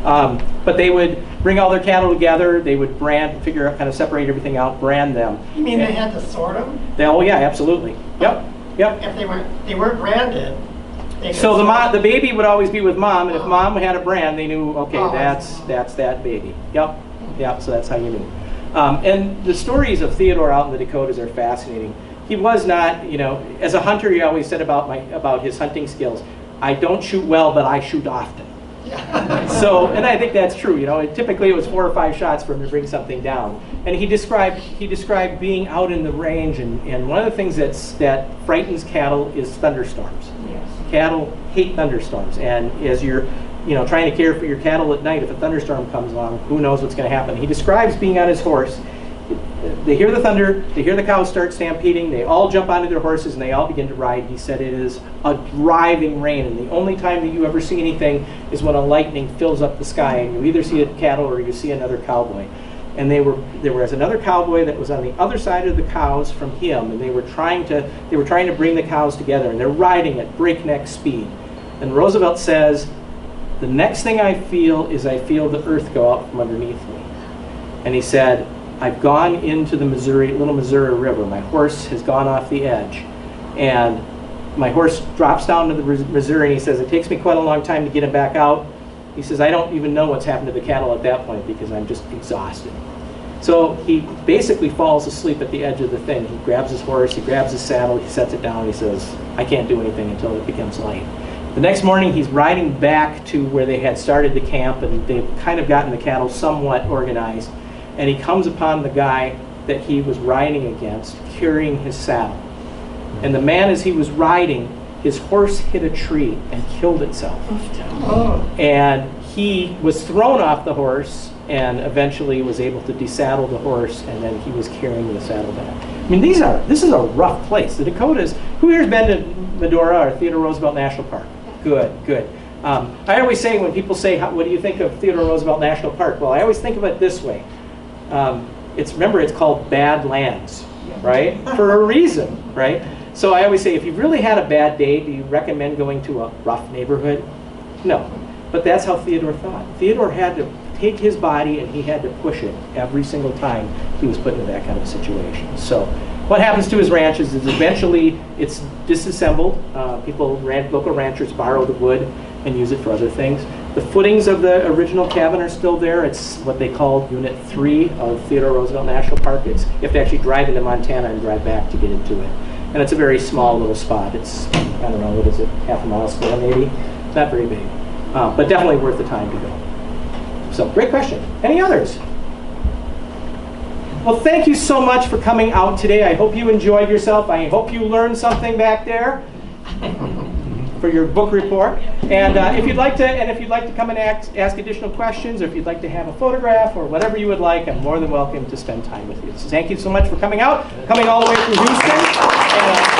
But they would bring all their cattle together. They would brand, figure out, kind of separate everything out, brand them. You mean they had to sort them? Oh yeah, absolutely. Yep. If they weren't branded. So the baby would always be with mom, and if mom had a brand, they knew, okay, that's that baby. Yep. So that's how you knew. And the stories of Theodore out in the Dakotas are fascinating. He was not, as a hunter, he always said about his hunting skills, I don't shoot well, but I shoot often. So, and I think that's true. Typically it was 4 or 5 shots for him to bring something down. And he described being out in the range, and one of the things that frightens cattle is thunderstorms. Yes. Cattle hate thunderstorms, and as you're trying to care for your cattle at night, if a thunderstorm comes along, who knows what's going to happen. He describes being on his horse. They hear the thunder, they hear the cows start stampeding, they all jump onto their horses and they all begin to ride. He said it is a driving rain, and the only time that you ever see anything is when a lightning fills up the sky and you either see a cattle or you see another cowboy. And there was another cowboy that was on the other side of the cows from him, and they were trying to bring the cows together, and they're riding at breakneck speed. And Roosevelt says, the next thing I feel is I feel the earth go out from underneath me. And he said, I've gone into the little Missouri River. My horse has gone off the edge. And my horse drops down to the Missouri, and he says, it takes me quite a long time to get him back out. He says, I don't even know what's happened to the cattle at that point because I'm just exhausted. So he basically falls asleep at the edge of the thing. He grabs his horse, he grabs his saddle, he sets it down, he says, I can't do anything until it becomes light. The next morning, he's riding back to where they had started the camp, and they've kind of gotten the cattle somewhat organized. And he comes upon the guy that he was riding against, carrying his saddle. And the man, as he was riding, his horse hit a tree and killed itself. Oh. And he was thrown off the horse and eventually was able to desaddle the horse, and then he was carrying the saddle back. I mean, this is a rough place. The Dakotas, who here's been to Medora or Theodore Roosevelt National Park? Good. I always say, when people say, what do you think of Theodore Roosevelt National Park? Well, I always think of it this way. Remember, it's called Badlands, right? For a reason, right? So I always say, if you really had a bad day, do you recommend going to a rough neighborhood? No. But that's how Theodore thought. Theodore had to take his body and he had to push it every single time he was put into that kind of situation. So what happens to his ranches is eventually it's disassembled. Local ranchers borrow the wood and use it for other things. The footings of the original cabin are still there. It's what they call Unit 3 of Theodore Roosevelt National Park. You have to actually drive into Montana and drive back to get into it. And it's a very small little spot. It's, I don't know, what is it, half a mile square maybe? It's not very big, but definitely worth the time to go. So, great question. Any others? Well, thank you so much for coming out today. I hope you enjoyed yourself. I hope you learned something back there for your book report. And if you'd like to come and ask additional questions, or if you'd like to have a photograph or whatever you would like, I'm more than welcome to spend time with you. So thank you so much for coming out, coming all the way from Houston.